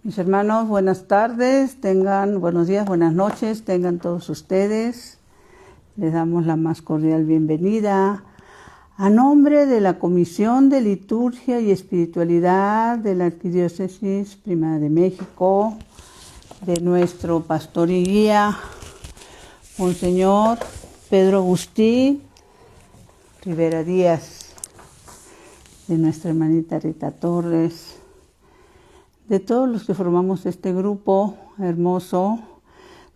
Mis hermanos, buenas tardes, buenos días, buenas noches, tengan todos ustedes. Les damos la más cordial bienvenida a nombre de la Comisión de Liturgia y Espiritualidad de la Arquidiócesis Primada de México, de nuestro pastor y guía, Monseñor Pedro Agustín Rivera Díaz, de nuestra hermanita Rita Torres, de todos los que formamos este grupo hermoso,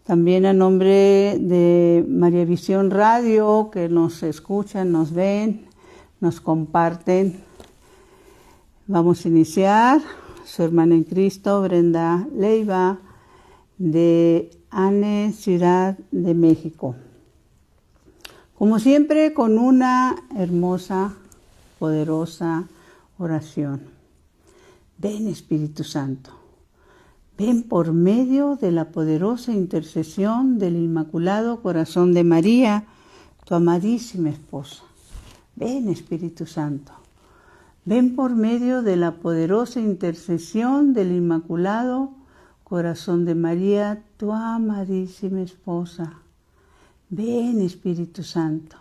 también a nombre de María Visión Radio, que nos escuchan, nos ven, nos comparten. Vamos a iniciar. Su hermana en Cristo, Brenda Leiva, de ANE, Ciudad de México. Como siempre, con una hermosa, poderosa oración. Ven, Espíritu Santo, ven por medio de la poderosa intercesión del Inmaculado Corazón de María, tu amadísima esposa. Ven, Espíritu Santo, ven por medio de la poderosa intercesión del Inmaculado Corazón de María, tu amadísima esposa. Ven, Espíritu Santo,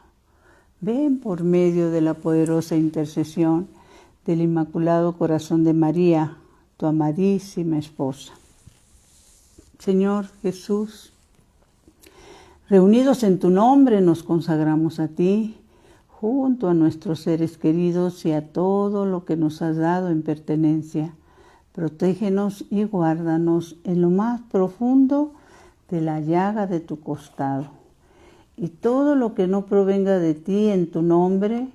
ven por medio de la poderosa intercesión del Inmaculado Corazón de María, tu amadísima esposa. Señor Jesús, reunidos en tu nombre nos consagramos a ti, junto a nuestros seres queridos y a todo lo que nos has dado en pertenencia. Protégenos y guárdanos en lo más profundo de la llaga de tu costado. Y todo lo que no provenga de ti en tu nombre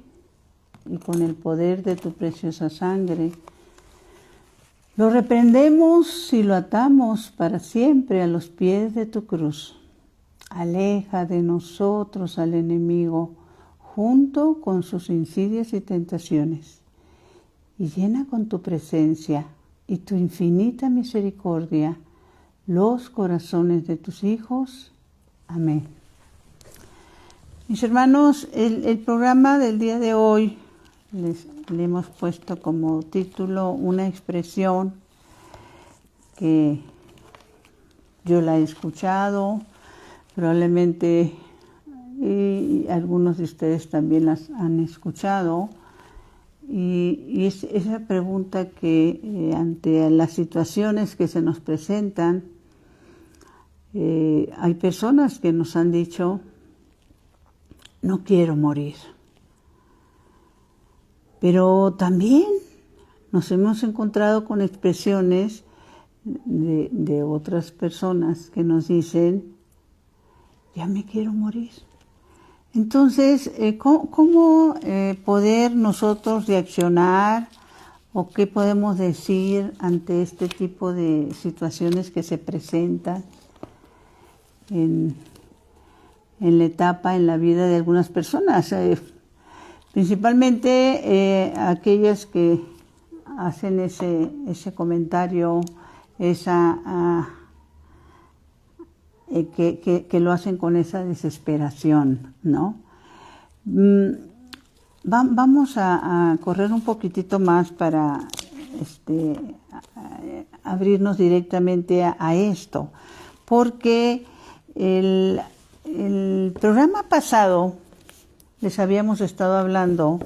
y con el poder de tu preciosa sangre, lo reprendemos y lo atamos para siempre a los pies de tu cruz. Aleja de nosotros al enemigo junto con sus insidias y tentaciones, y llena con tu presencia y tu infinita misericordia los corazones de tus hijos. Amén. Mis hermanos, el programa del día de hoy le hemos puesto como título una expresión que yo la he escuchado, probablemente y algunos de ustedes también las han escuchado, y es esa pregunta que ante las situaciones que se nos presentan, hay personas que nos han dicho: no quiero morir. Pero también nos hemos encontrado con expresiones de otras personas que nos dicen: ya me quiero morir. Entonces, ¿cómo poder nosotros reaccionar o qué podemos decir ante este tipo de situaciones que se presentan en la etapa, en la vida de algunas personas? Principalmente aquellas que hacen ese comentario, que lo hacen con esa desesperación, ¿no? Vamos a correr un poquitito más para abrirnos directamente a esto, porque el programa pasado les habíamos estado hablando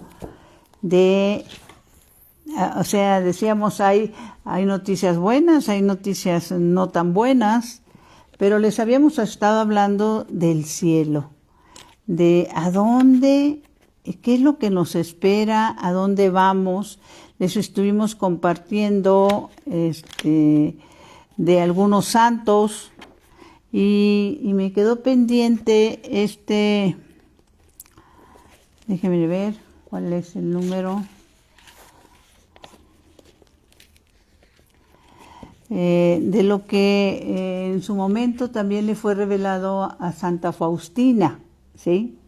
decíamos, hay noticias buenas, hay noticias no tan buenas, pero les habíamos estado hablando del cielo, de a dónde, qué es lo que nos espera, a dónde vamos. Les estuvimos compartiendo de algunos santos y me quedó pendiente déjenme ver cuál es el número. De lo que en su momento también le fue revelado a Santa Faustina, ¿sí?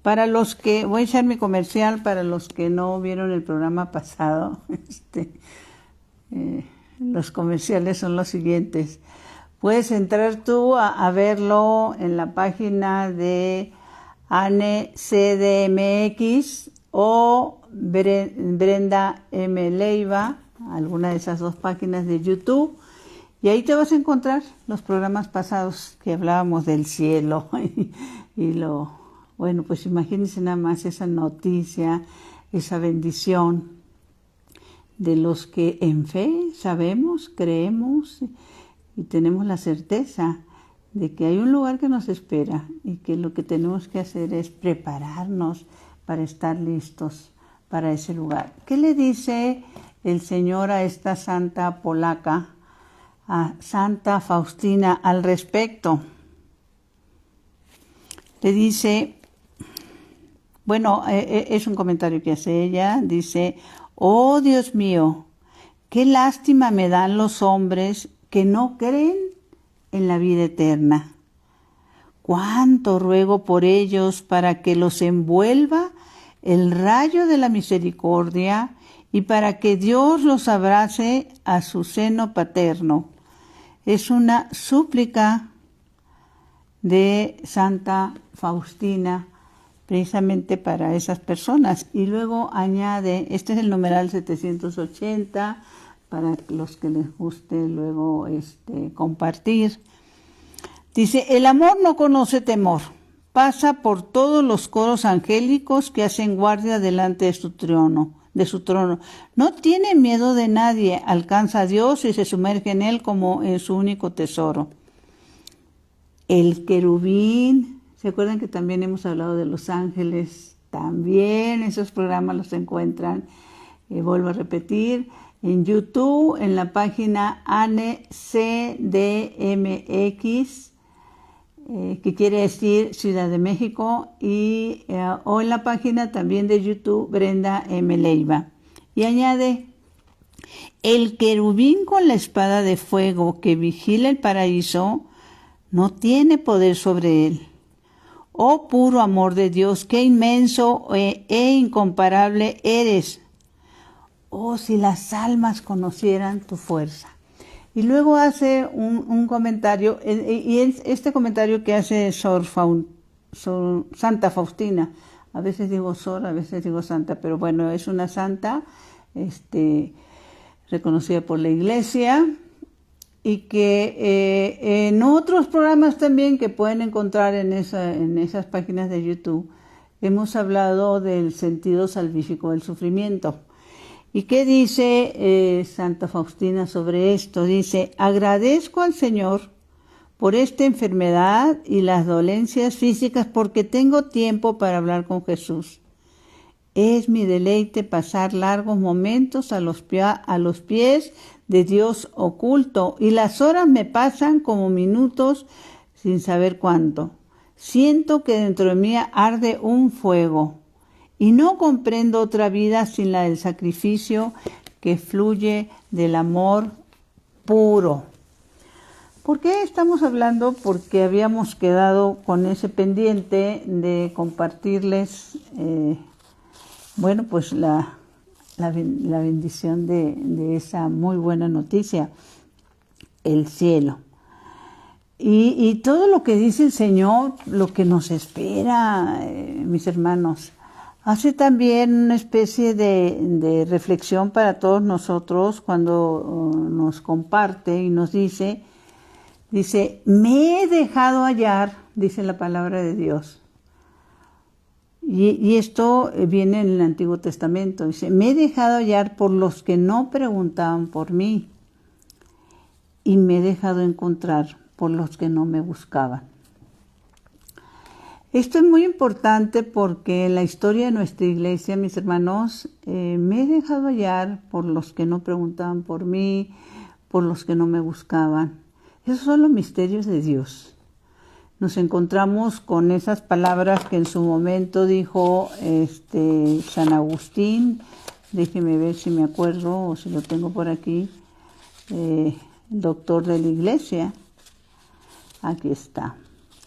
Para los que, voy a echar mi comercial para los que no vieron el programa pasado, los comerciales son los siguientes. Puedes entrar tú a verlo en la página de ANE CDMX o Brenda M. Leiva, alguna de esas dos páginas de YouTube, Y ahí te vas a encontrar los programas pasados que hablábamos del cielo bueno, pues imagínense nada más esa noticia, esa bendición de los que en fe sabemos, creemos y tenemos la certeza de que hay un lugar que nos espera y que lo que tenemos que hacer es prepararnos para estar listos para ese lugar. ¿Qué le dice el Señor a esta santa polaca, a Santa Faustina, al respecto? Le dice, bueno, es un comentario que hace ella, dice: oh Dios mío, qué lástima me dan los hombres que no creen en la vida eterna. Cuánto ruego por ellos para que los envuelva el rayo de la misericordia y para que Dios los abrace a su seno paterno. Es una súplica de Santa Faustina precisamente para esas personas. Y luego añade, este es el numeral 780, para los que les guste luego compartir. Dice: el amor no conoce temor, pasa por todos los coros angélicos que hacen guardia delante de su trono. No tiene miedo de nadie, alcanza a Dios y se sumerge en él como en su único tesoro. El querubín, ¿se acuerdan que también hemos hablado de los ángeles? También esos programas los encuentran, vuelvo a repetir, en YouTube, en la página ANECDMX, que quiere decir Ciudad de México, o en la página también de YouTube Brenda M. Leiva. Y añade: el querubín con la espada de fuego que vigila el paraíso no tiene poder sobre él. Oh puro amor de Dios, qué inmenso e incomparable eres. Oh, si las almas conocieran tu fuerza. Y luego hace un comentario, y este comentario que hace Santa Faustina, a veces digo Sor, a veces digo Santa, pero bueno, es una santa reconocida por la Iglesia, y que en otros programas también que pueden encontrar en esas páginas de YouTube, hemos hablado del sentido salvífico del sufrimiento. ¿Y qué dice Santa Faustina sobre esto? Dice: agradezco al Señor por esta enfermedad y las dolencias físicas porque tengo tiempo para hablar con Jesús. Es mi deleite pasar largos momentos a los pies de Dios oculto, y las horas me pasan como minutos sin saber cuánto. Siento que dentro de mí arde un fuego y no comprendo otra vida sin la del sacrificio que fluye del amor puro. ¿Por qué estamos hablando? Porque habíamos quedado con ese pendiente de compartirles, pues la bendición de esa muy buena noticia, el cielo. Y todo lo que dice el Señor, lo que nos espera, mis hermanos, hace también una especie de reflexión para todos nosotros cuando nos comparte y nos dice, me he dejado hallar, dice la palabra de Dios. Y esto viene en el Antiguo Testamento. Dice: me he dejado hallar por los que no preguntaban por mí, y me he dejado encontrar por los que no me buscaban. Esto es muy importante porque en la historia de nuestra iglesia, mis hermanos, me he dejado hallar por los que no preguntaban por mí, por los que no me buscaban. Esos son los misterios de Dios. Nos encontramos con esas palabras que en su momento dijo San Agustín. Déjeme ver si me acuerdo o si lo tengo por aquí. Doctor de la Iglesia. Aquí está.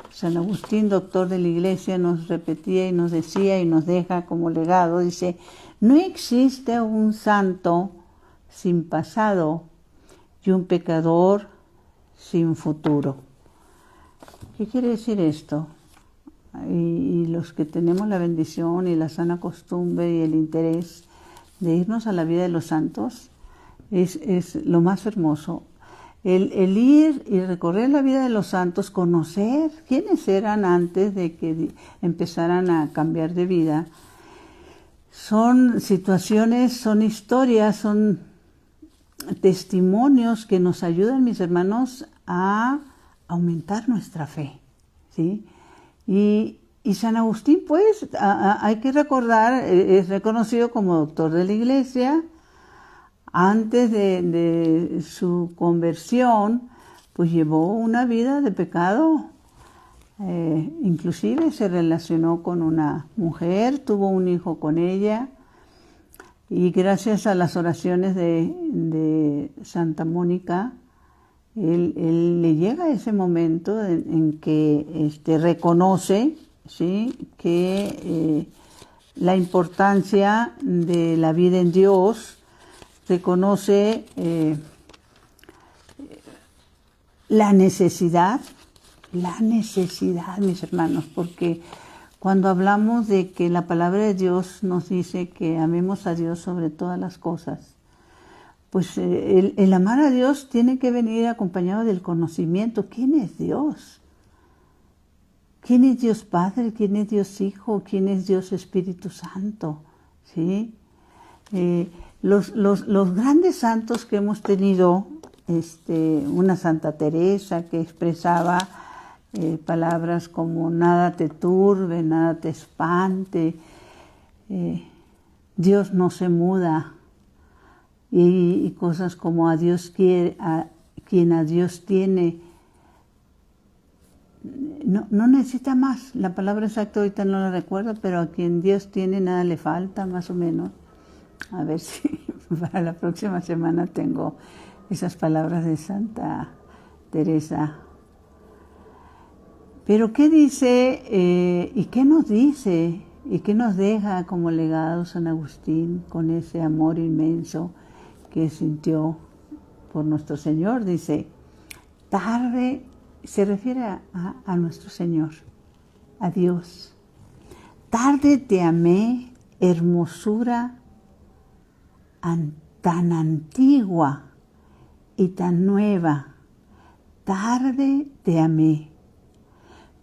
San Agustín, doctor de la Iglesia, nos repetía y nos decía y nos deja como legado. Dice: no existe un santo sin pasado y un pecador sin futuro. ¿Qué quiere decir esto? Y los que tenemos la bendición y la sana costumbre y el interés de irnos a la vida de los santos, es lo más hermoso. el ir y recorrer la vida de los santos, conocer quiénes eran antes de que empezaran a cambiar de vida, son situaciones, son historias, son testimonios que nos ayudan, mis hermanos, a aumentar nuestra fe, ¿sí? Y San Agustín, pues, hay que recordar, es reconocido como doctor de la Iglesia. Antes de su conversión, pues llevó una vida de pecado. Inclusive se relacionó con una mujer, tuvo un hijo con ella, y gracias a las oraciones de Santa Mónica, él le llega ese momento en que reconoce, ¿sí?, que la importancia de la vida en Dios, reconoce la necesidad, mis hermanos, porque cuando hablamos de que la palabra de Dios nos dice que amemos a Dios sobre todas las cosas, pues el amar a Dios tiene que venir acompañado del conocimiento. ¿Quién es Dios? ¿Quién es Dios Padre? ¿Quién es Dios Hijo? ¿Quién es Dios Espíritu Santo? ¿Sí? Los grandes santos que hemos tenido, una Santa Teresa que expresaba palabras como nada te turbe, nada te espante, Dios no se muda, y cosas como a Dios quiere, quien a Dios tiene, no necesita más. La palabra exacta ahorita no la recuerdo, pero a quien Dios tiene nada le falta, más o menos. A ver si para la próxima semana tengo esas palabras de Santa Teresa. Pero ¿qué dice y qué nos dice y qué nos deja como legado San Agustín con ese amor inmenso que sintió por nuestro Señor? Dice, tarde, se refiere a nuestro Señor, a Dios. Tarde te amé, hermosura tan antigua y tan nueva. Tarde te amé.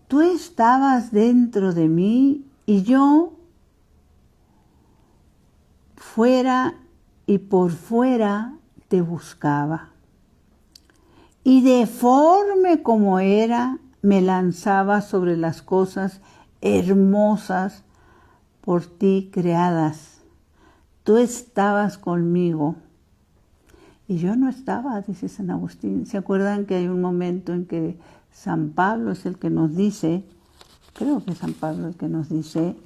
Tú estabas dentro de mí y yo fuera y por fuera te buscaba. Y deforme como era, me lanzaba sobre las cosas hermosas por ti creadas. Tú estabas conmigo y yo no estaba, dice San Agustín. ¿Se acuerdan que hay un momento en que San Pablo es el que nos dice, creo que es San Pablo el que nos dice,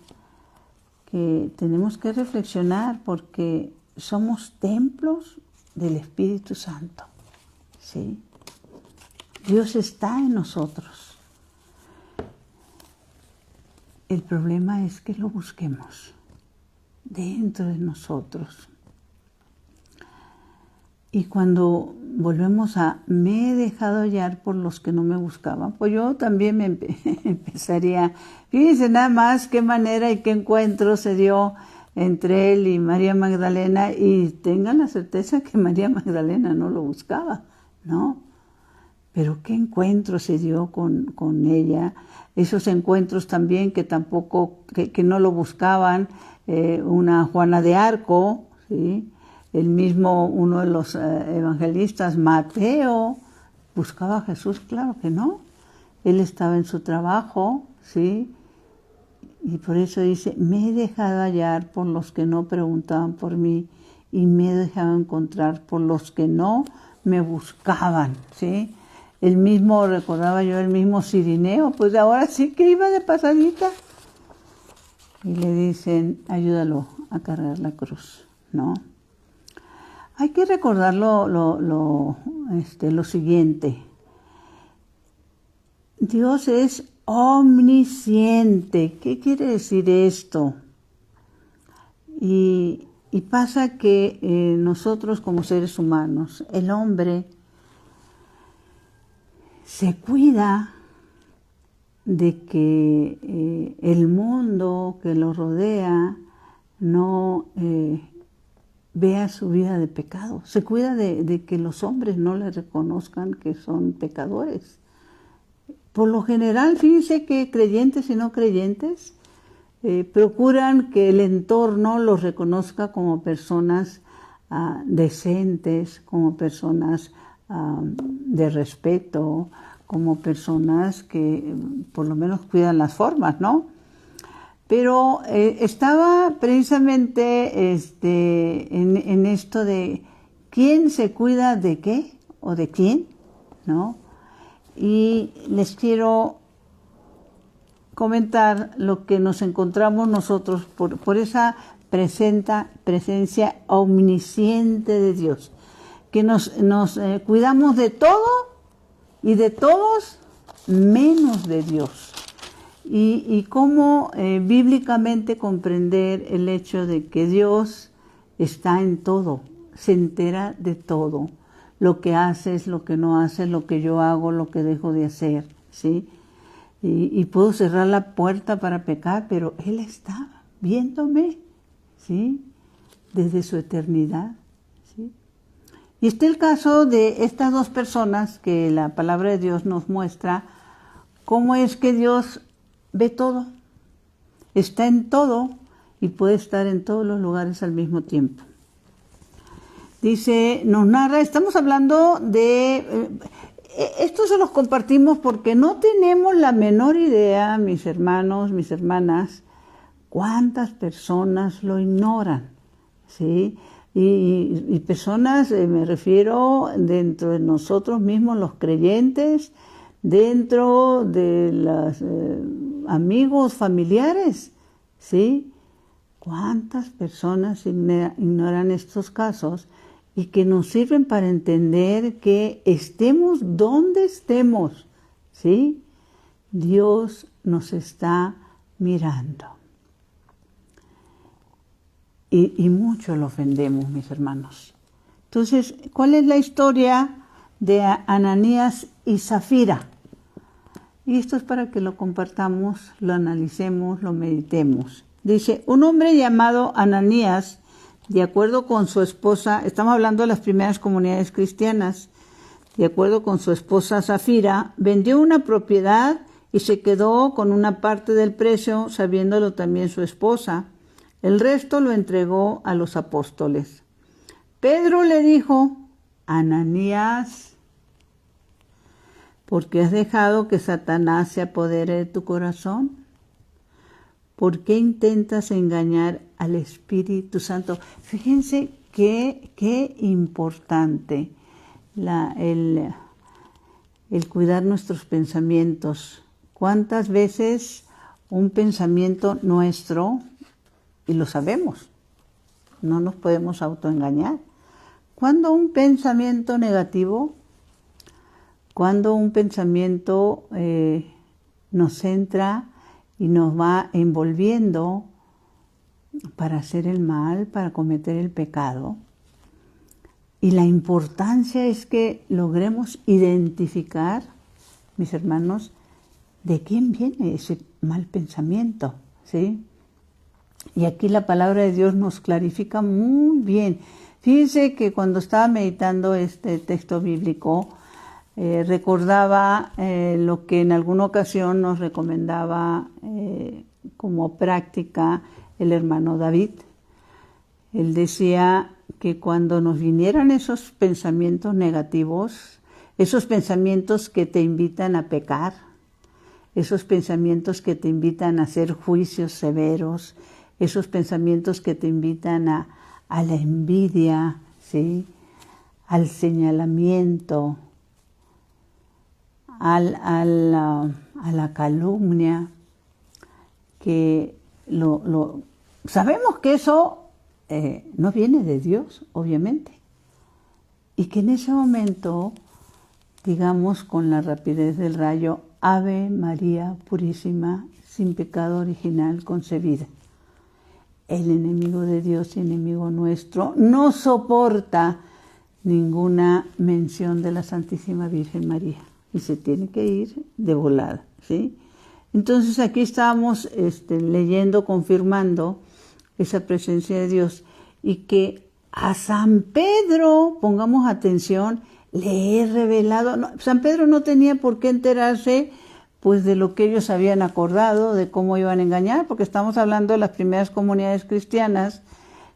que tenemos que reflexionar porque somos templos del Espíritu Santo, ¿sí? Dios está en nosotros. El problema es que lo busquemos dentro de nosotros. Y cuando volvemos a me he dejado hallar por los que no me buscaban, pues yo también me empezaría. Fíjense nada más qué manera y qué encuentro se dio entre él y María Magdalena, y tengan la certeza que María Magdalena no lo buscaba, ¿no? Pero qué encuentro se dio con ella, esos encuentros también que tampoco, que no lo buscaban, una Juana de Arco, ¿sí? El mismo, uno de los evangelistas, Mateo, buscaba a Jesús, claro que no. Él estaba en su trabajo, ¿sí? Y por eso dice, me he dejado hallar por los que no preguntaban por mí y me he dejado encontrar por los que no me buscaban, ¿sí? El mismo, recordaba yo, el mismo Cirineo, pues ahora sí que iba de pasadita. Y le dicen, ayúdalo a cargar la cruz, ¿no? Hay que recordar lo siguiente. Dios es omnisciente. ¿Qué quiere decir esto? Y pasa que nosotros como seres humanos, el hombre se cuida de que el mundo que lo rodea no vea su vida de pecado. Se cuida de que los hombres no le reconozcan que son pecadores. Por lo general, fíjense que creyentes y no creyentes procuran que el entorno los reconozca como personas decentes, como personas de respeto, como personas que por lo menos cuidan las formas, ¿no? Pero estaba precisamente en esto de quién se cuida de qué o de quién, ¿no? Y les quiero comentar lo que nos encontramos nosotros por esa presencia omnisciente de Dios, que nos cuidamos de todo y de todos menos de Dios. Y cómo bíblicamente comprender el hecho de que Dios está en todo, se entera de todo, lo que haces, lo que no haces, lo que yo hago, lo que dejo de hacer, ¿sí? Y puedo cerrar la puerta para pecar, pero Él está viéndome, ¿sí? Desde su eternidad, ¿sí? Y está el caso de estas dos personas que la palabra de Dios nos muestra cómo es que Dios ve todo, está en todo y puede estar en todos los lugares al mismo tiempo. Dice, nos narra, estamos hablando de, esto se los compartimos porque no tenemos la menor idea, mis hermanos, mis hermanas, cuántas personas lo ignoran, ¿sí? Y personas, me refiero dentro de nosotros mismos, los creyentes, dentro de los amigos, familiares, ¿sí? ¿Cuántas personas ignoran estos casos y que nos sirven para entender que estemos donde estemos, ¿sí? Dios nos está mirando. Y mucho lo ofendemos, mis hermanos. Entonces, ¿cuál es la historia de Ananías y Zafira? Y esto es para que lo compartamos, lo analicemos, lo meditemos. Dice, un hombre llamado Ananías, de acuerdo con su esposa, estamos hablando de las primeras comunidades cristianas, de acuerdo con su esposa Zafira, vendió una propiedad y se quedó con una parte del precio, sabiéndolo también su esposa. El resto lo entregó a los apóstoles. Pedro le dijo, Ananías, ¿por qué has dejado que Satanás se apodere de tu corazón? ¿Por qué intentas engañar al Espíritu Santo? Fíjense qué importante el cuidar nuestros pensamientos. ¿Cuántas veces un pensamiento nuestro, y lo sabemos, no nos podemos autoengañar, cuando un pensamiento negativo, cuando un pensamiento nos entra y nos va envolviendo para hacer el mal, para cometer el pecado. Y la importancia es que logremos identificar, mis hermanos, de quién viene ese mal pensamiento, ¿sí? Y aquí la palabra de Dios nos clarifica muy bien. Fíjense que cuando estaba meditando este texto bíblico, recordaba lo que en alguna ocasión nos recomendaba como práctica el hermano David. Él decía que cuando nos vinieran esos pensamientos negativos, esos pensamientos que te invitan a pecar, esos pensamientos que te invitan a hacer juicios severos, esos pensamientos que te invitan a la envidia, ¿sí? Al señalamiento, a la calumnia, que sabemos que eso no viene de Dios, obviamente, y que en ese momento, digamos con la rapidez del rayo, Ave María Purísima, sin pecado original concebida. El enemigo de Dios y enemigo nuestro no soporta ninguna mención de la Santísima Virgen María y se tiene que ir de volada, ¿sí? Entonces aquí estamos leyendo, confirmando esa presencia de Dios y que a San Pedro, pongamos atención, le he revelado. No, San Pedro no tenía por qué enterarse pues de lo que ellos habían acordado, de cómo iban a engañar, porque estamos hablando de las primeras comunidades cristianas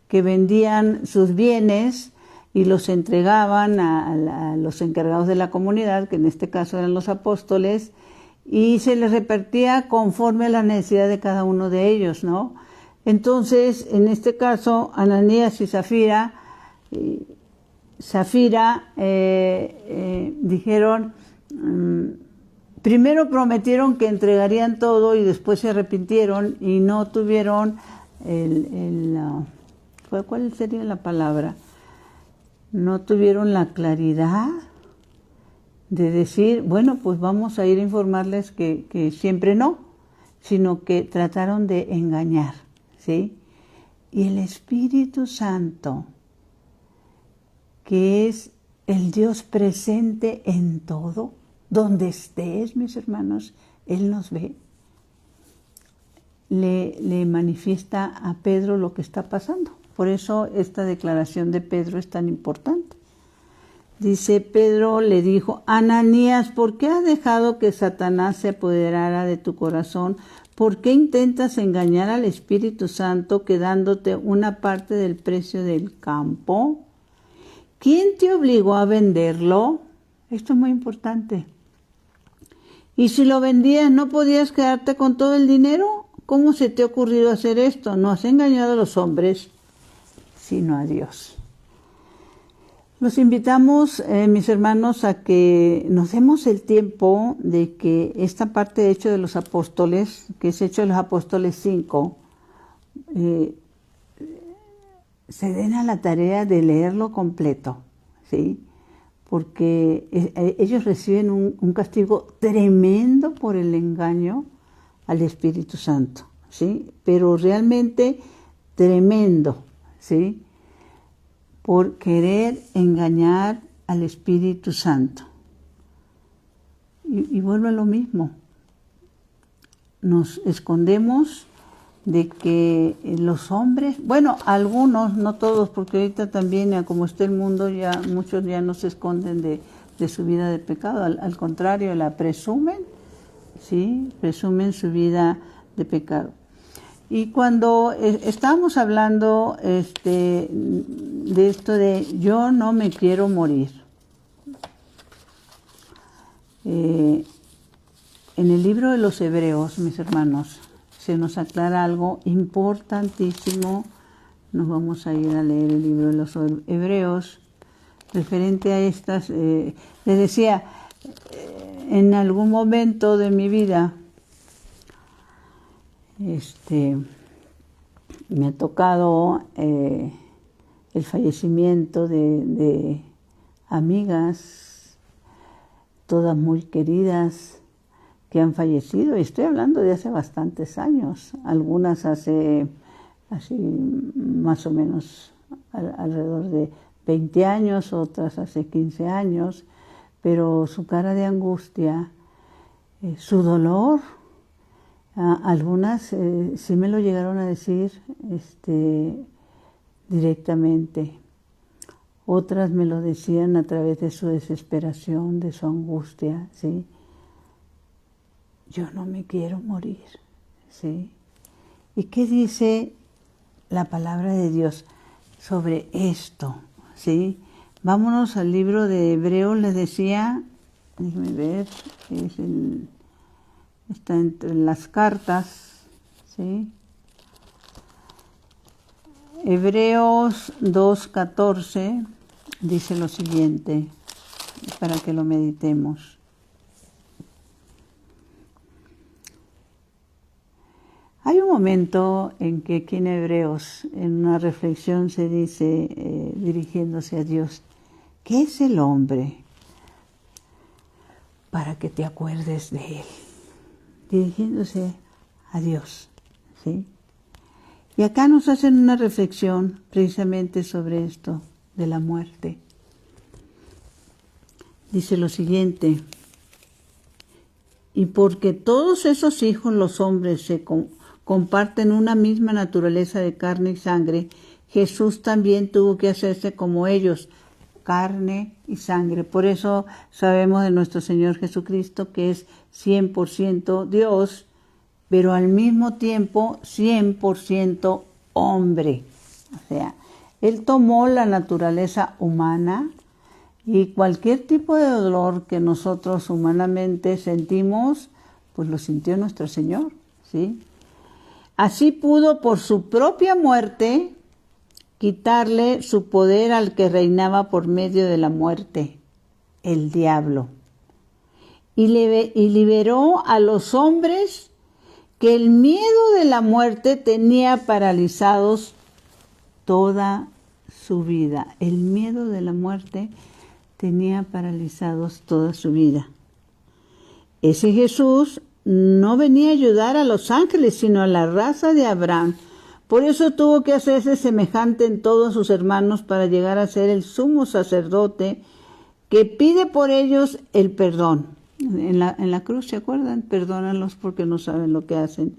que vendían sus bienes y los entregaban a los encargados de la comunidad, que en este caso eran los apóstoles, y se les repartía conforme a la necesidad de cada uno de ellos, ¿no? Entonces, en este caso, Ananías y Zafira dijeron, primero prometieron que entregarían todo y después se arrepintieron y no tuvieron ¿cuál sería la palabra? No tuvieron la claridad de decir, bueno, pues vamos a ir a informarles que siempre no, sino que trataron de engañar, ¿sí? Y el Espíritu Santo, que es el Dios presente en todo, donde estés, mis hermanos, Él nos ve, le manifiesta a Pedro lo que está pasando. Por eso esta declaración de Pedro es tan importante. Dice, Pedro le dijo, Ananías, ¿por qué has dejado que Satanás se apoderara de tu corazón? ¿Por qué intentas engañar al Espíritu Santo quedándote una parte del precio del campo? ¿Quién te obligó a venderlo? Esto es muy importante. Y si lo vendías, ¿no podías quedarte con todo el dinero? ¿Cómo se te ha ocurrido hacer esto? No has engañado a los hombres, sino a Dios. Los invitamos, mis hermanos, a que nos demos el tiempo de que esta parte de Hechos de los Apóstoles, que es Hechos de los Apóstoles 5, se den a la tarea de leerlo completo, ¿sí? Porque ellos reciben un castigo tremendo por el engaño al Espíritu Santo, ¿sí? Pero realmente tremendo, ¿sí? Por querer engañar al Espíritu Santo. Y vuelvo a lo mismo. Nos escondemos de que los hombres, bueno, algunos, no todos, porque ahorita también, como está el mundo, ya muchos ya no se esconden de su vida de pecado, al contrario, la presumen, ¿sí? Presumen su vida de pecado. Y cuando estábamos hablando de esto de yo no me quiero morir, en el libro de los Hebreos, mis hermanos, se nos aclara algo importantísimo. Nos vamos a ir a leer el libro de los Hebreos referente a estas. Les decía, en algún momento de mi vida, me ha tocado el fallecimiento de amigas, todas muy queridas, que han fallecido. Y estoy hablando de hace bastantes años, algunas hace así más o menos alrededor de 20 años, otras hace 15 años, pero su cara de angustia, su dolor, algunas sí me lo llegaron a decir directamente. Otras me lo decían a través de su desesperación, de su angustia, ¿sí? Yo no me quiero morir, ¿sí? ¿Y qué dice la palabra de Dios sobre esto, ¿sí? Vámonos al libro de Hebreos, les decía, déjenme ver, está entre las cartas, ¿sí? Hebreos 2:14 dice lo siguiente, para que lo meditemos. Hay un momento en que aquí en Hebreos, en una reflexión, se dice, dirigiéndose a Dios, ¿qué es el hombre para que te acuerdes de él? Dirigiéndose a Dios, ¿sí? Y acá nos hacen una reflexión precisamente sobre esto de la muerte. Dice lo siguiente, y porque todos esos hijos, los hombres, comparten una misma naturaleza de carne y sangre, Jesús también tuvo que hacerse como ellos, carne y sangre. Por eso sabemos de nuestro Señor Jesucristo que es 100% Dios, pero al mismo tiempo 100% hombre. O sea, Él tomó la naturaleza humana y cualquier tipo de dolor que nosotros humanamente sentimos, pues lo sintió nuestro Señor, ¿sí? Así pudo por su propia muerte quitarle su poder al que reinaba por medio de la muerte, el diablo. Y liberó a los hombres que el miedo de la muerte tenía paralizados toda su vida. El miedo de la muerte tenía paralizados toda su vida. Ese Jesús no venía a ayudar a los ángeles, sino a la raza de Abraham. Por eso tuvo que hacerse semejante en todos sus hermanos para llegar a ser el sumo sacerdote que pide por ellos el perdón. En la cruz, ¿se acuerdan? Perdónalos porque no saben lo que hacen.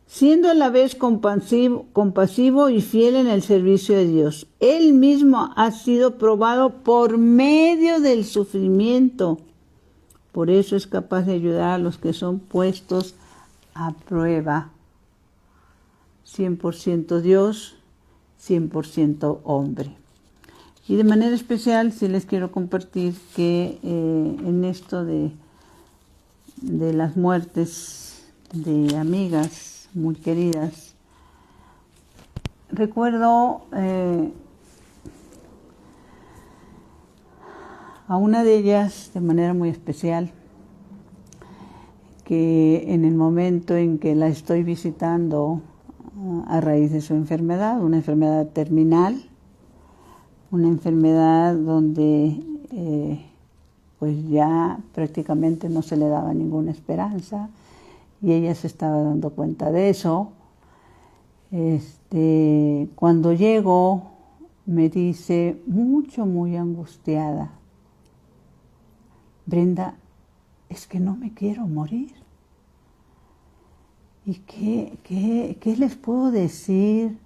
Siendo a la vez compasivo y fiel en el servicio de Dios. Él mismo ha sido probado por medio del sufrimiento. Por eso es capaz de ayudar a los que son puestos a prueba. 100% Dios, 100% hombre. Y de manera especial sí les quiero compartir que en esto de las muertes de amigas muy queridas, recuerdo a una de ellas de manera muy especial, que en el momento en que la estoy visitando a raíz de su enfermedad, una enfermedad terminal, una enfermedad donde pues ya prácticamente no se le daba ninguna esperanza y ella se estaba dando cuenta de eso. Cuando llego me dice muy angustiada: Brenda, es que no me quiero morir. ¿Y qué les puedo decir?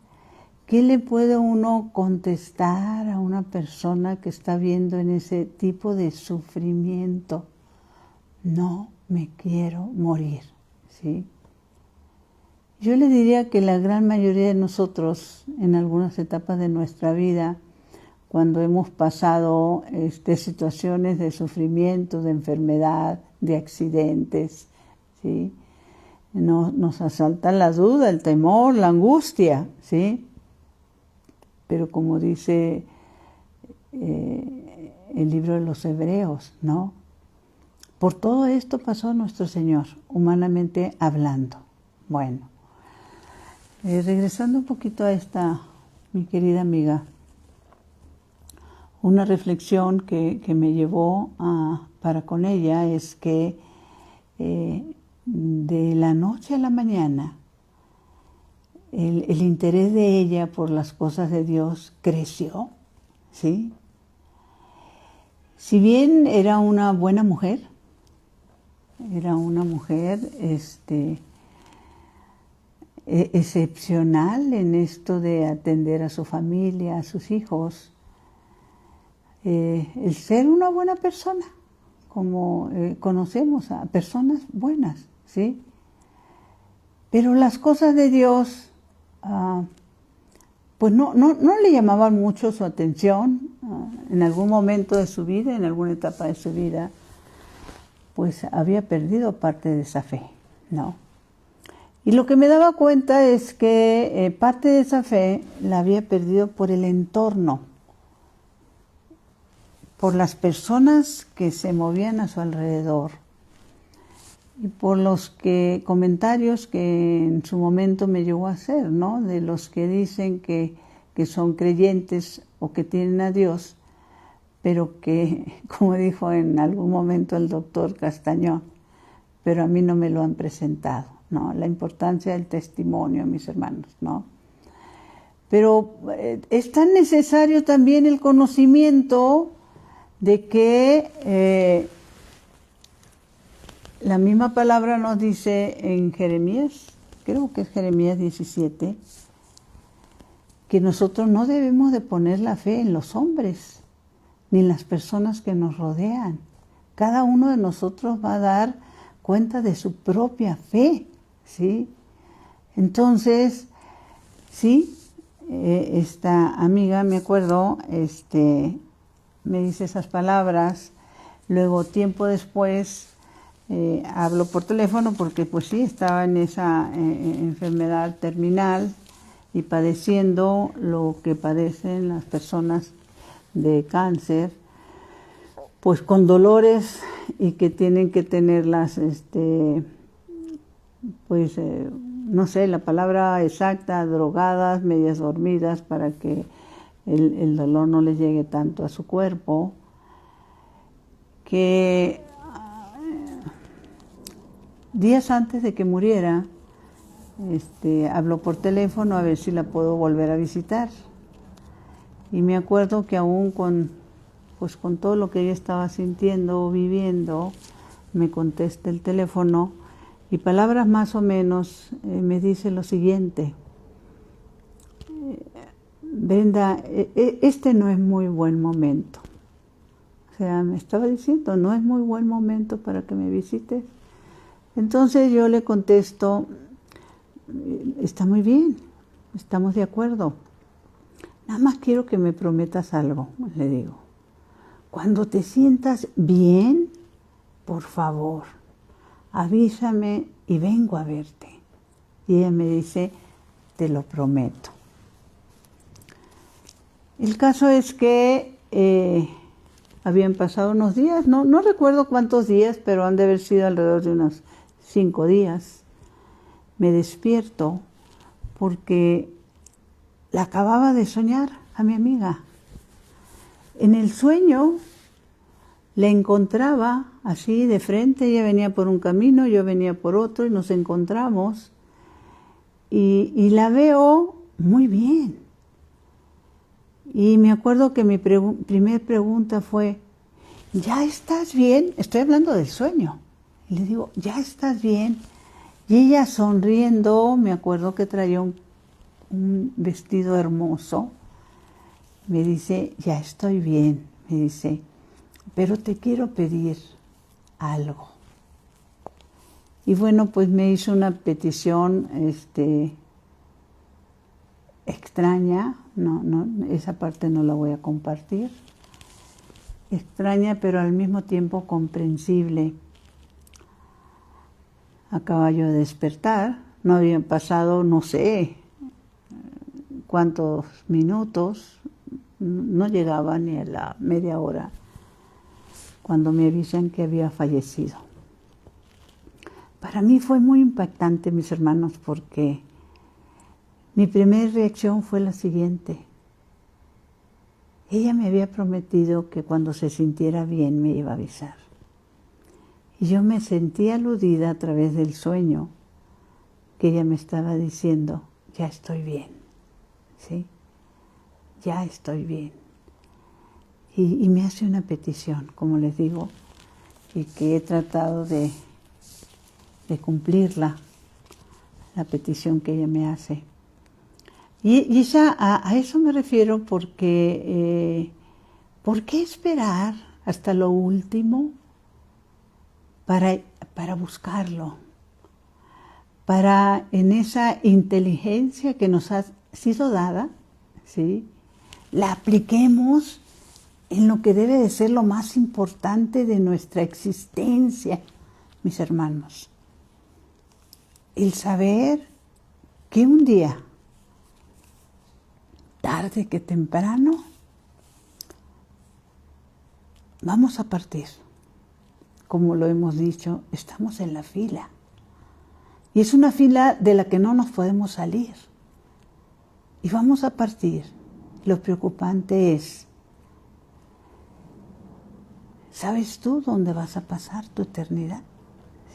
¿Qué le puede uno contestar a una persona que está viendo en ese tipo de sufrimiento? No me quiero morir, ¿sí? Yo le diría que la gran mayoría de nosotros, en algunas etapas de nuestra vida, cuando hemos pasado situaciones de sufrimiento, de enfermedad, de accidentes, ¿sí? Nos asalta la duda, el temor, la angustia, ¿sí? Pero como dice el libro de los Hebreos, ¿no? Por todo esto pasó nuestro Señor, humanamente hablando. Bueno, regresando un poquito a esta, mi querida amiga, una reflexión que me llevó para con ella es que de la noche a la mañana el interés de ella por las cosas de Dios creció, ¿sí? Si bien era una buena mujer, era una mujer excepcional en esto de atender a su familia, a sus hijos, el ser una buena persona, como conocemos a personas buenas, ¿sí? Pero las cosas de Dios, pues no le llamaban mucho su atención. En algún momento de su vida, en alguna etapa de su vida, pues había perdido parte de esa fe, ¿no? Y lo que me daba cuenta es que parte de esa fe la había perdido por el entorno, por las personas que se movían a su alrededor y por los comentarios que en su momento me llegó a hacer, ¿no? De los que dicen que son creyentes o que tienen a Dios, pero que, como dijo en algún momento el doctor Castañón, pero a mí no me lo han presentado, ¿no? La importancia del testimonio, mis hermanos, ¿no? Pero es tan necesario también el conocimiento de que la misma palabra nos dice en Jeremías, creo que es Jeremías 17, que nosotros no debemos de poner la fe en los hombres, ni en las personas que nos rodean. Cada uno de nosotros va a dar cuenta de su propia fe, ¿sí? Entonces, sí, esta amiga, me acuerdo, me dice esas palabras. Luego, tiempo después, hablo por teléfono porque pues sí, estaba en esa enfermedad terminal y padeciendo lo que padecen las personas de cáncer, pues con dolores y que tienen que tenerlas, no sé la palabra exacta, drogadas, medias dormidas, para que el dolor no les llegue tanto a su cuerpo. Que días antes de que muriera, habló por teléfono a ver si la puedo volver a visitar. Y me acuerdo que aún con todo lo que ella estaba sintiendo, viviendo, me contesta el teléfono y palabras más o menos me dice lo siguiente: Brenda, este no es muy buen momento. O sea, me estaba diciendo, no es muy buen momento para que me visites. Entonces yo le contesto, está muy bien, estamos de acuerdo. Nada más quiero que me prometas algo, le digo. Cuando te sientas bien, por favor, avísame y vengo a verte. Y ella me dice, te lo prometo. El caso es que habían pasado unos días, no recuerdo cuántos días, pero han de haber sido alrededor de unos 5 días. Me despierto porque la acababa de soñar a mi amiga. En el sueño la encontraba así de frente, ella venía por un camino, yo venía por otro y nos encontramos y la veo muy bien. Y me acuerdo que mi primer pregunta fue, ¿ya estás bien? Estoy hablando del sueño. Y le digo, ¿ya estás bien? Y ella sonriendo, me acuerdo que traía un vestido hermoso, me dice, ya estoy bien, me dice, pero te quiero pedir algo. Y bueno, pues me hizo una petición extraña, esa parte no la voy a compartir, extraña pero al mismo tiempo comprensible. Acababa yo de despertar, no habían pasado, no sé cuántos minutos, no llegaba ni a la media hora, cuando me avisan que había fallecido. Para mí fue muy impactante, mis hermanos, porque mi primera reacción fue la siguiente. Ella me había prometido que cuando se sintiera bien me iba a avisar. Y yo me sentí aludida a través del sueño que ella me estaba diciendo, ya estoy bien, ¿sí? Ya estoy bien. Y me hace una petición, como les digo, y que he tratado de cumplirla, la petición que ella me hace. Y ya a eso me refiero porque, ¿por qué esperar hasta lo último para buscarlo? Para en esa inteligencia que nos ha sido dada, ¿sí?, la apliquemos en lo que debe de ser lo más importante de nuestra existencia, mis hermanos. El saber que un día, tarde que temprano, vamos a partir. Como lo hemos dicho, estamos en la fila. Y es una fila de la que no nos podemos salir. Y vamos a partir. Lo preocupante es, ¿sabes tú dónde vas a pasar tu eternidad?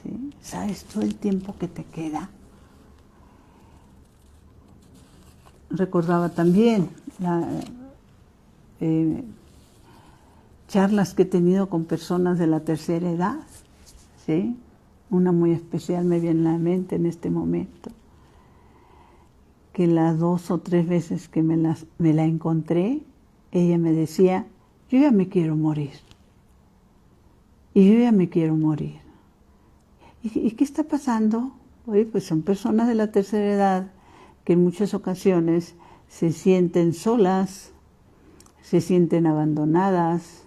¿Sí? ¿Sabes tú el tiempo que te queda? Recordaba también charlas que he tenido con personas de la tercera edad, ¿sí? Una muy especial me viene a la mente en este momento, que las 2 o 3 veces que me la encontré, ella me decía, yo ya me quiero morir. Y yo ya me quiero morir. ¿Y qué está pasando? Oye, pues son personas de la tercera edad que en muchas ocasiones se sienten solas, se sienten abandonadas,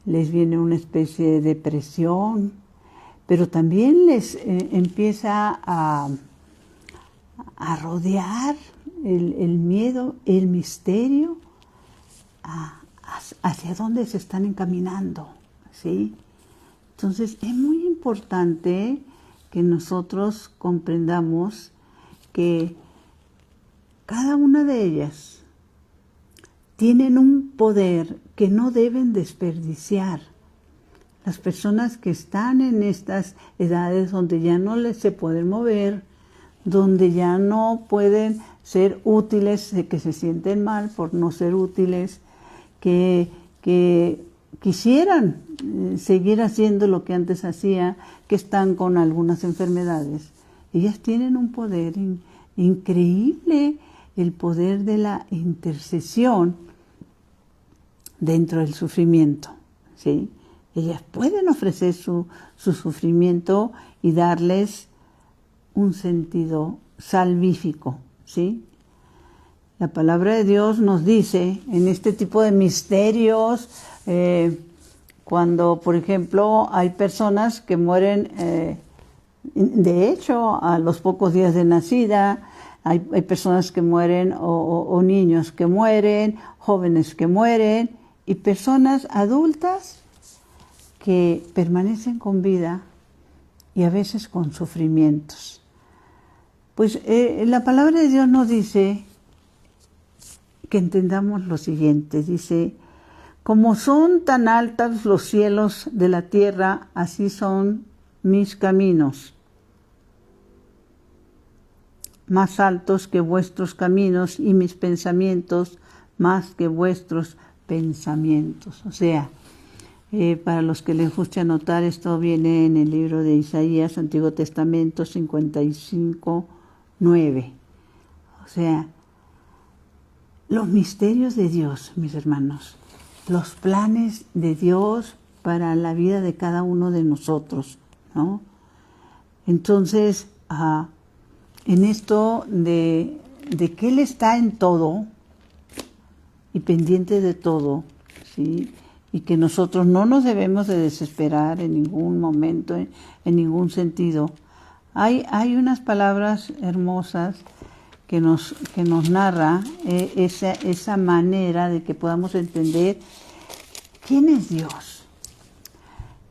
les viene una especie de depresión, pero también les empieza a rodear el miedo, el misterio hacia dónde se están encaminando, ¿sí? Entonces es muy importante que nosotros comprendamos que cada una de ellas tienen un poder que no deben desperdiciar. Las personas que están en estas edades donde ya no se pueden mover, donde ya no pueden ser útiles, que se sienten mal por no ser útiles, que quisieran seguir haciendo lo que antes hacía, que están con algunas enfermedades. Ellas tienen un poder increíble, el poder de la intercesión dentro del sufrimiento, ¿sí? Ellas pueden ofrecer su sufrimiento y darles un sentido salvífico, ¿sí? La palabra de Dios nos dice en este tipo de misterios, cuando, por ejemplo, hay personas que mueren, de hecho, a los pocos días de nacida, hay personas que mueren o niños que mueren, jóvenes que mueren y personas adultas que permanecen con vida y a veces con sufrimientos. Pues la palabra de Dios nos dice que entendamos lo siguiente, dice, como son tan altos los cielos de la tierra, así son mis caminos, más altos que vuestros caminos y mis pensamientos más que vuestros pensamientos. O sea, para los que les guste anotar, esto viene en el libro de Isaías, Antiguo Testamento 55:9. O sea, los misterios de Dios, mis hermanos, los planes de Dios para la vida de cada uno de nosotros, ¿no? Entonces, en esto de que Él está en todo y pendiente de todo, ¿sí? Y que nosotros no nos debemos de desesperar en ningún momento, en ningún sentido. Hay unas palabras hermosas que nos narra esa manera de que podamos entender quién es Dios.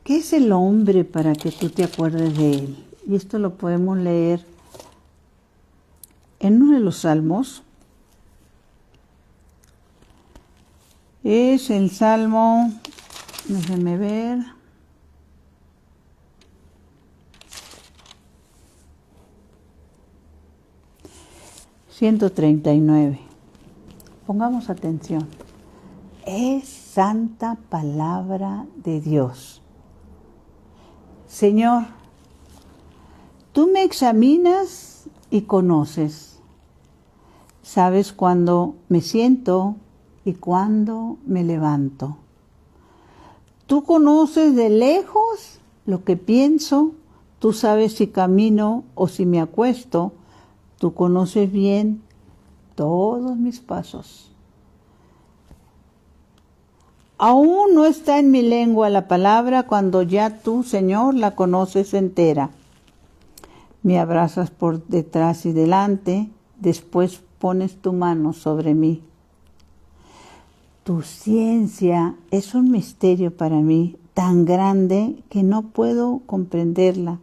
¿Qué es el hombre para que tú te acuerdes de él? Y esto lo podemos leer en uno de los salmos. Es el Salmo, déjenme ver, ...139. Pongamos atención. Es santa palabra de Dios. Señor, tú me examinas y conoces. Sabes cuándo me siento y cuándo me levanto. Tú conoces de lejos lo que pienso, tú sabes si camino o si me acuesto, tú conoces bien todos mis pasos. Aún no está en mi lengua la palabra cuando ya tú, Señor, la conoces entera. Me abrazas por detrás y delante, después pones tu mano sobre mí. Tu ciencia es un misterio para mí, tan grande que no puedo comprenderla.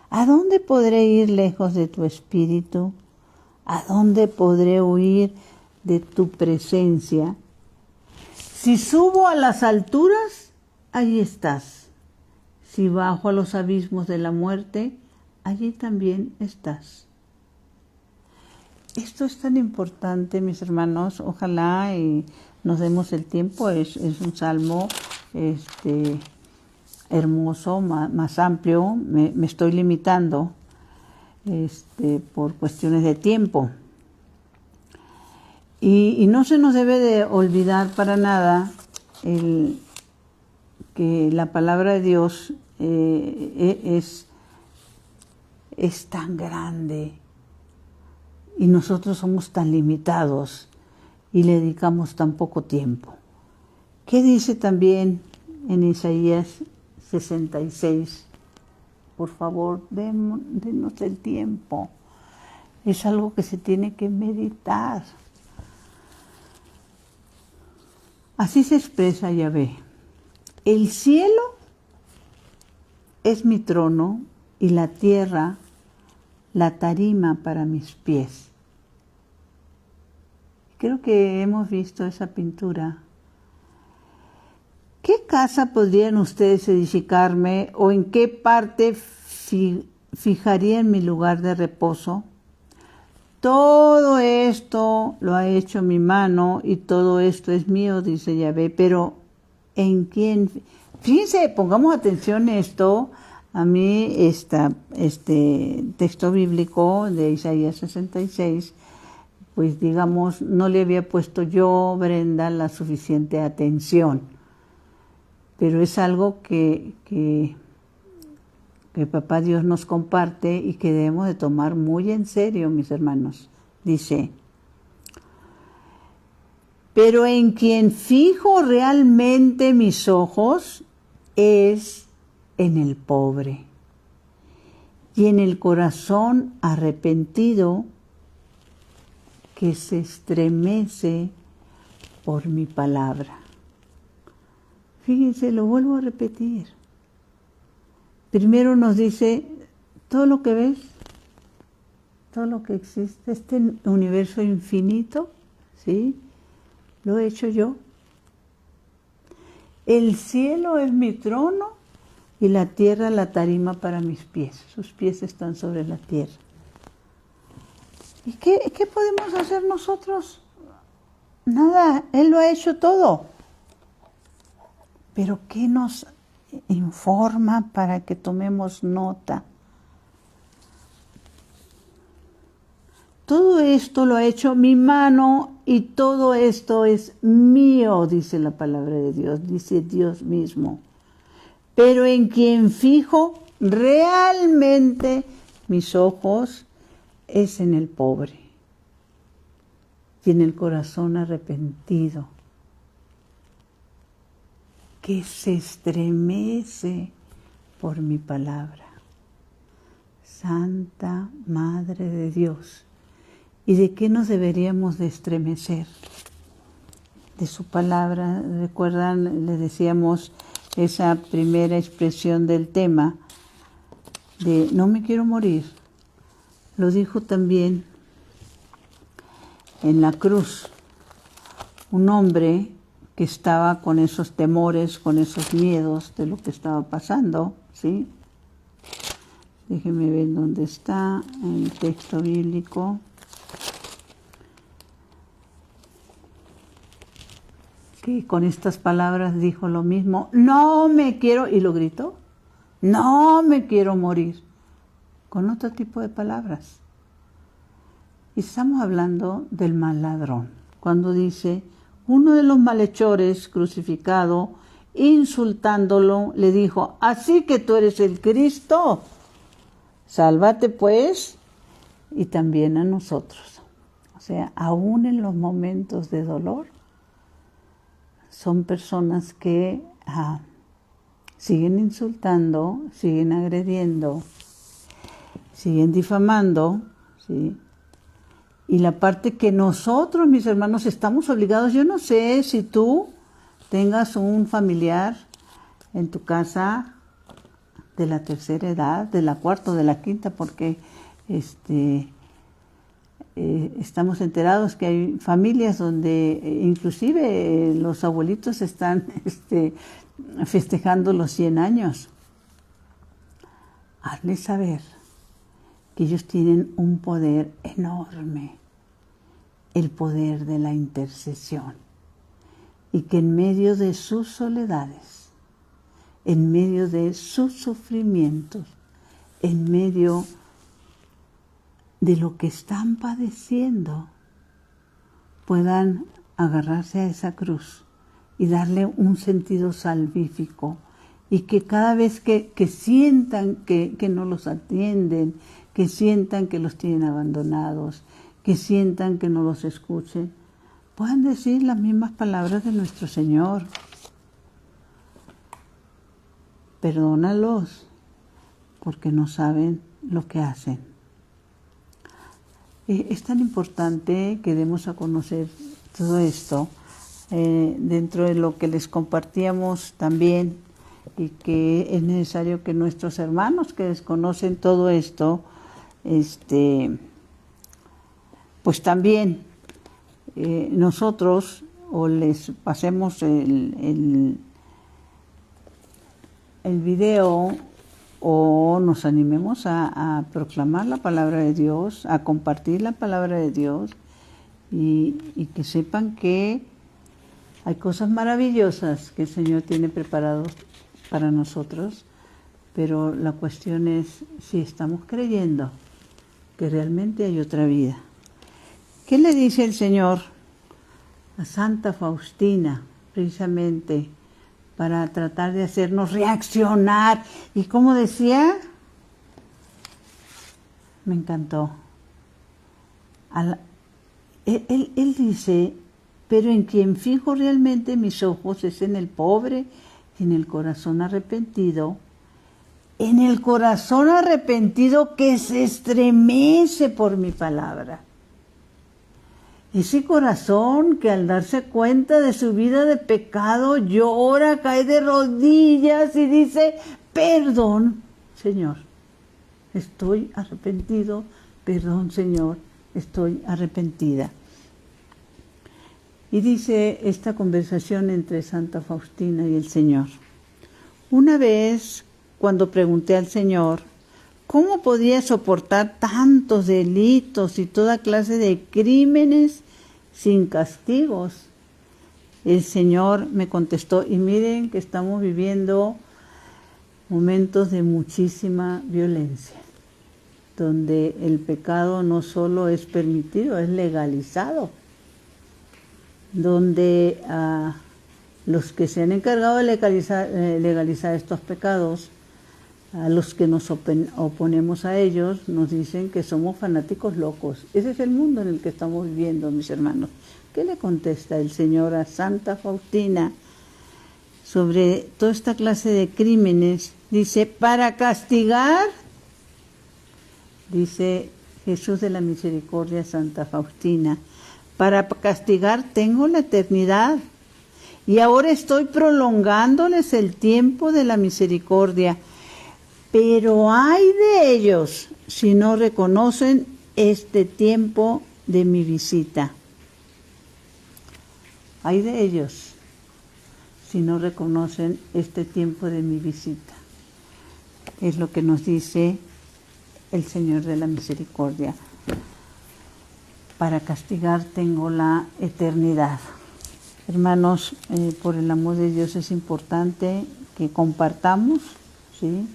¿A dónde podré ir lejos de tu espíritu? ¿A dónde podré huir de tu presencia? Si subo a las alturas, allí estás. Si bajo a los abismos de la muerte, allí también estás. Esto es tan importante, mis hermanos. Ojalá nos demos el tiempo. Es un salmo hermoso, más amplio. Me estoy limitando por cuestiones de tiempo. Y no se nos debe de olvidar para nada que la palabra de Dios es tan grande y nosotros somos tan limitados y le dedicamos tan poco tiempo. ¿Qué dice también en Isaías 66? Por favor, denos el tiempo. Es algo que se tiene que meditar. Así se expresa Yahvé. El cielo es mi trono y la tierra la tarima para mis pies. Creo que hemos visto esa pintura. ¿Qué casa podrían ustedes edificarme o en qué parte fijarían mi lugar de reposo? Todo esto lo ha hecho mi mano y todo esto es mío, dice Yahvé, pero ¿en quién? Fíjense, pongamos atención a esto. A mí este texto bíblico de Isaías 66, pues digamos, no le había puesto yo, Brenda, la suficiente atención. Pero es algo que Papá Dios nos comparte y que debemos de tomar muy en serio, mis hermanos. Dice, pero en quien fijo realmente mis ojos es en el pobre y en el corazón arrepentido que se estremece por mi palabra. Fíjense, lo vuelvo a repetir. Primero nos dice, todo lo que ves, todo lo que existe, este universo infinito, ¿sí? Lo he hecho yo. El cielo es mi trono y la tierra la tarima para mis pies. Sus pies están sobre la tierra. ¿Y qué podemos hacer nosotros? Nada, Él lo ha hecho todo. Pero ¿qué nos informa para que tomemos nota? Todo esto lo ha hecho mi mano y todo esto es mío, dice la palabra de Dios, dice Dios mismo. Pero en quien fijo realmente mis ojos es en el pobre y en el corazón arrepentido, que se estremece por mi palabra. Santa Madre de Dios. ¿Y de qué nos deberíamos de estremecer? De su palabra. ¿Recuerdan? Le decíamos esa primera expresión del tema de no me quiero morir. Lo dijo también en la cruz un hombre que estaba con esos temores, con esos miedos de lo que estaba pasando, ¿sí? Déjenme ver dónde está el texto bíblico. Que con estas palabras dijo lo mismo, no me quiero, y lo gritó, no me quiero morir, con otro tipo de palabras. Y estamos hablando del mal ladrón, cuando dice, uno de los malhechores crucificado, insultándolo, le dijo, así que tú eres el Cristo, sálvate pues, y también a nosotros. O sea, aún en los momentos de dolor, son personas que siguen insultando, siguen agrediendo, siguen difamando, ¿sí? Y la parte que nosotros, mis hermanos, estamos obligados, yo no sé si tú tengas un familiar en tu casa de la tercera edad, de la cuarta o de la quinta, porque estamos enterados que hay familias donde inclusive los abuelitos están festejando los 100 años. Hazles saber que ellos tienen un poder enorme, el poder de la intercesión, y que en medio de sus soledades, en medio de sus sufrimientos, en medio de lo que están padeciendo, puedan agarrarse a esa cruz y darle un sentido salvífico, y que cada vez que sientan que no los atienden, que sientan que los tienen abandonados, que sientan que no los escuchen, puedan decir las mismas palabras de nuestro Señor. Perdónalos, porque no saben lo que hacen. Es tan importante que demos a conocer todo esto dentro de lo que les compartíamos también, y que es necesario que nuestros hermanos que desconocen todo esto, pues también nosotros o les pasemos el video, o nos animemos a proclamar la palabra de Dios, a compartir la palabra de Dios, y que sepan que hay cosas maravillosas que el Señor tiene preparados para nosotros, pero la cuestión es si estamos creyendo que realmente hay otra vida. ¿Qué le dice el Señor a Santa Faustina precisamente para tratar de hacernos reaccionar? ¿Y cómo decía? Me encantó. Él dice: pero en quien fijo realmente mis ojos es en el pobre y en el corazón arrepentido, en el corazón arrepentido que se estremece por mi palabra. Ese corazón que al darse cuenta de su vida de pecado llora, cae de rodillas y dice: perdón, Señor, estoy arrepentido, perdón, Señor, estoy arrepentida. Y dice esta conversación entre Santa Faustina y el Señor: una vez, cuando pregunté al Señor cómo podía soportar tantos delitos y toda clase de crímenes sin castigos, el Señor me contestó, y miren que estamos viviendo momentos de muchísima violencia, donde el pecado no solo es permitido, es legalizado, donde los que se han encargado de legalizar estos pecados, a los que nos oponemos a ellos, nos dicen que somos fanáticos locos. Ese es el mundo en el que estamos viviendo, mis hermanos. ¿Qué le contesta el Señor a Santa Faustina sobre toda esta clase de crímenes? Dice: para castigar, dice Jesús de la Misericordia, Santa Faustina, para castigar tengo la eternidad, y ahora estoy prolongándoles el tiempo de la misericordia. Pero ay de ellos si no reconocen este tiempo de mi visita. Ay de ellos si no reconocen este tiempo de mi visita. Es lo que nos dice el Señor de la Misericordia. Para castigar tengo la eternidad. Hermanos, por el amor de Dios es importante que compartamos, ¿sí?,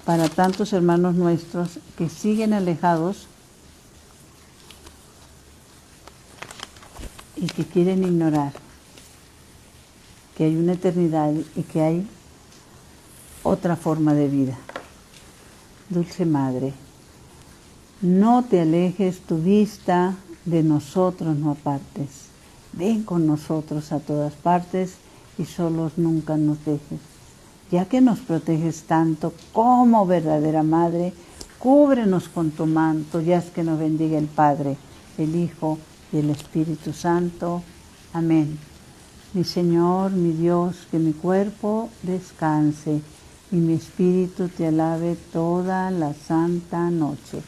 para tantos hermanos nuestros que siguen alejados y que quieren ignorar que hay una eternidad y que hay otra forma de vida. Dulce Madre, no te alejes tu vista de nosotros, no apartes. Ven con nosotros a todas partes y solos nunca nos dejes. Ya que nos proteges tanto como verdadera Madre, cúbrenos con tu manto y haz que nos bendiga el Padre, el Hijo y el Espíritu Santo. Amén. Mi Señor, mi Dios, que mi cuerpo descanse y mi espíritu te alabe toda la santa noche.